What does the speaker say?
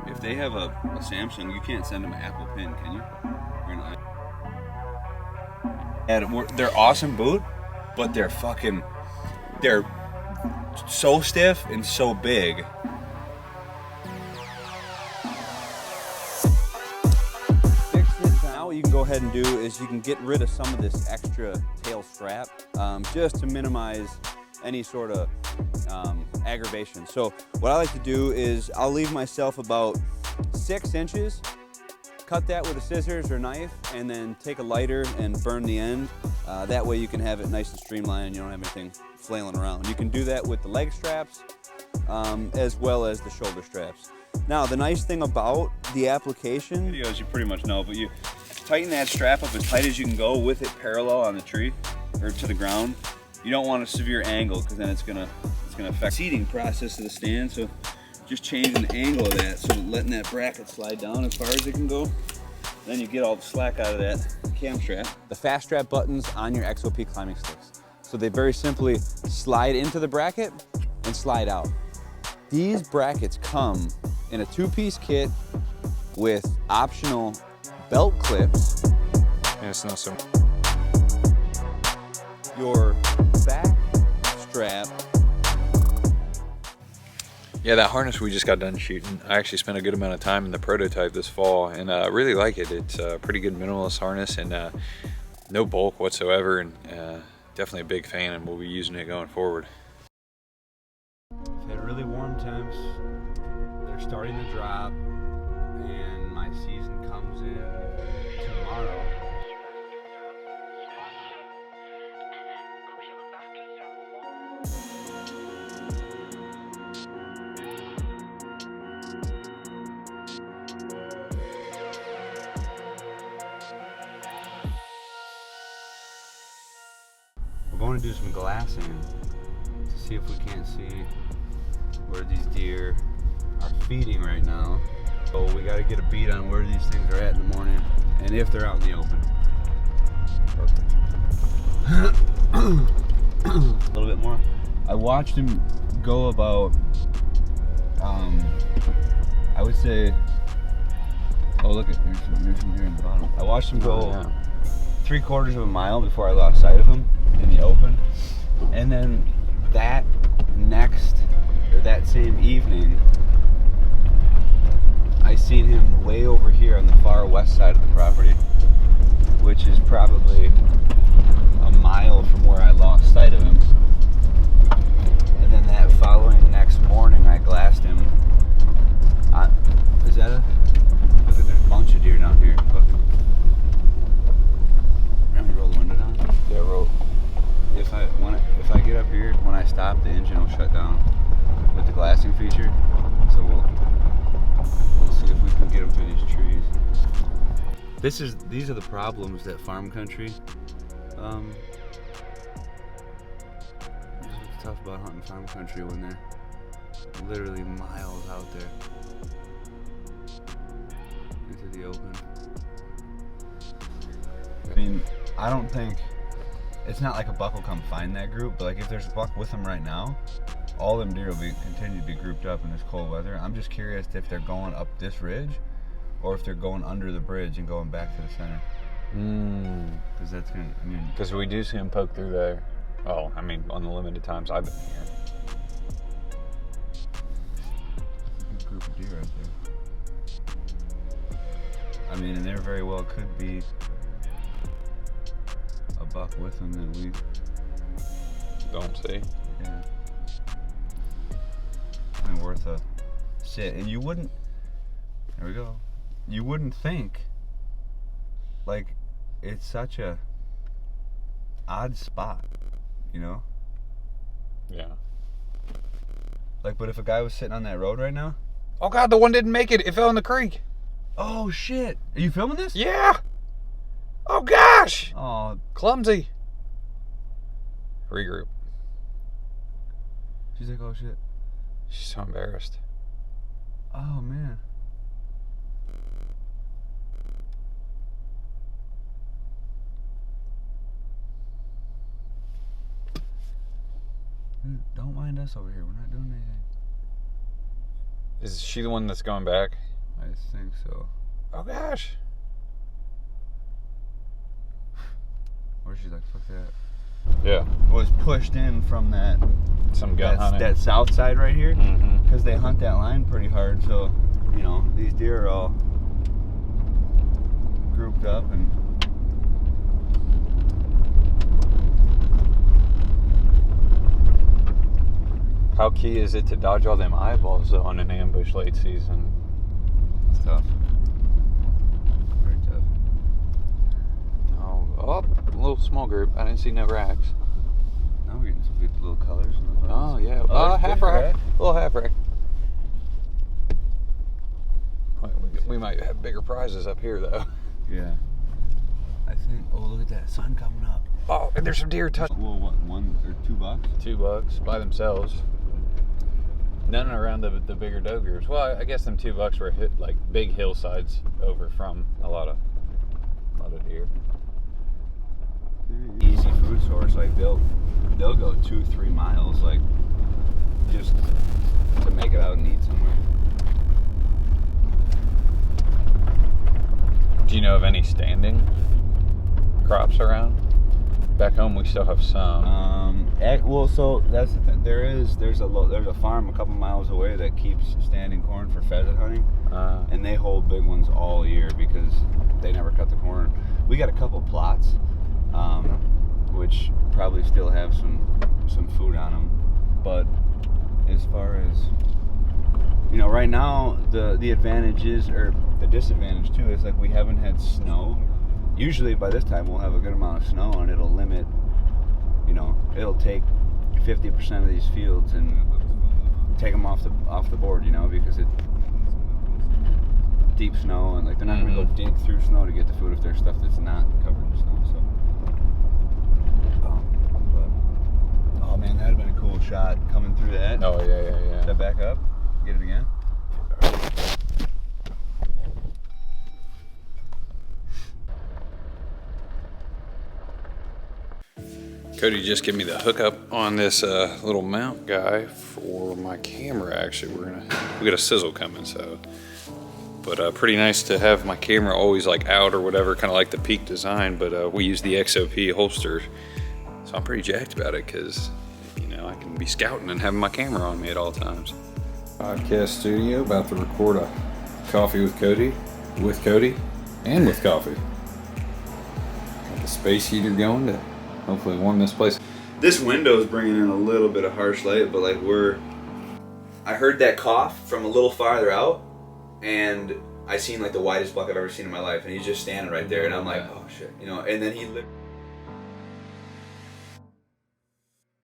if they have a Samsung, you can't send them an Apple Pin, can you? Or an and they're awesome boot, but they're so stiff and so big. Now what you can go ahead and do is you can get rid of some of this extra tail strap just to minimize any sort of aggravation. So what I like to do is I'll leave myself about 6 inches, cut that with a scissors or knife, and then take a lighter and burn the end. That way you can have it nice and streamlined and you don't have anything flailing around. You can do that with the leg straps as well as the shoulder straps. Now the nice thing about the application, videos you pretty much know, but you tighten that strap up as tight as you can go with it parallel on the tree or to the ground. You don't want a severe angle because then it's gonna affect the seating process of the stand. So just changing the angle of that, so letting that bracket slide down as far as it can go. Then you get all the slack out of that cam strap. The fast strap buttons on your XOP climbing sticks. So they very simply slide into the bracket and slide out. These brackets come in a 2-piece kit with optional belt clips. And it's not so. Your back strap. Yeah, that harness we just got done shooting, I actually spent a good amount of time in the prototype this fall, and I really like it. It's a pretty good minimalist harness and no bulk whatsoever, and definitely a big fan, and we'll be using it going forward. I've had really warm temps. They're starting to drop, and my season comes in tomorrow. We're going to do some glassing to see if we can't see where these deer are feeding right now. So we got to get a beat on where these things are at in the morning and if they're out in the open. A little bit more. I watched him go about, I would say, oh look at, there's some deer in the bottom. I watched him go 3/4 of a mile before I lost sight of him in the open. And then that same evening, I seen him way over here on the far west side of the property, which is probably a mile from where I lost sight of him. And then that following next morning, I glassed him. Is that a? Look at, there's a bunch of deer down here. Look. Let me roll the window down. Yeah, roll. If I get up here, when I stop, the engine will shut down with the glassing feature. So we'll see if we can get them through these trees. These are the problems that farm country. This is what's tough about hunting farm country when they're literally miles out there into the open. I mean, I don't think it's not like a buck will come find that group, but like if there's a buck with them right now, all them deer will continue to be grouped up in this cold weather. I'm just curious if they're going up this ridge or if they're going under the bridge and going back to the center. Because that's gonna, I mean, because we do see them poke through there. Oh, I mean, on the limited times I've been here. Good group of deer right there. I mean, and there very well could be a buck with them that we don't see. Yeah. I mean, worth a sit. And you wouldn't, there we go. You wouldn't think, like, it's such a odd spot, you know? Yeah. Like, but if a guy was sitting on that road right now. Oh God, the one didn't make it. It fell in the creek. Oh shit. Are you filming this? Yeah. Oh gosh. Oh, clumsy. Regroup. She's like, oh shit. She's so embarrassed. Oh man. Dude, don't mind us over here. We're not doing anything. Is she the one that's going back? I think so. Oh gosh. Or she's like, fuck that. Yeah. Was pushed in from that Some gun hunting. that south side right here, Mm-hmm. because they hunt that line pretty hard. So, you know, these deer are all grouped up and. How key is it to dodge all them eyeballs though on an ambush late season? It's tough. Very tough. Oh, a little small group. I didn't see no racks. Now we're getting some good little colors in the photos. Oh yeah. there's Half good rack. A little half rack. We might have bigger prizes up here though. Yeah. I think. Oh, look at that sun coming up. Oh, and there's some deer touch. Well, what? $1 or $2? $2 by themselves. None around the bigger doe groups. Well, I guess them $2 were hit like big hillsides over from a lot of deer. Easy food source. Like they'll go 2-3 miles, like just to make it out and eat somewhere. Do you know of any standing crops around? Back home, we still have some. Well, so that's the thing. There's a farm a couple miles away that keeps standing corn for pheasant hunting, and they hold big ones all year because they never cut the corn. We got a couple plots, which probably still have some food on them, but as far as you know, right now the advantage is, or the disadvantage too, is like we haven't had snow. Usually by this time we'll have a good amount of snow and it'll limit, you know, it'll take 50% of these fields and take them off the board, you know, because it deep snow and like they're not going to go dig through snow to get the food if there's stuff that's not covered in snow. So, but, oh man, that'd have been a cool shot coming through that. Oh yeah. Step back up, get it again. Cody just gave me the hookup on this little mount guy for my camera. Actually, we got a sizzle coming, so. But pretty nice to have my camera always like out or whatever, kind of like the Peak design. But we use the XOP holster, so I'm pretty jacked about it because you know I can be scouting and having my camera on me at all times. Podcast studio, about to record a coffee with Cody, and with coffee. Got the space heater going to hopefully warm this place. This window's bringing in a little bit of harsh light, but like I heard that cough from a little farther out, and I seen like the widest buck I've ever seen in my life, and he's just standing right there, and I'm like, oh shit, you know, and then he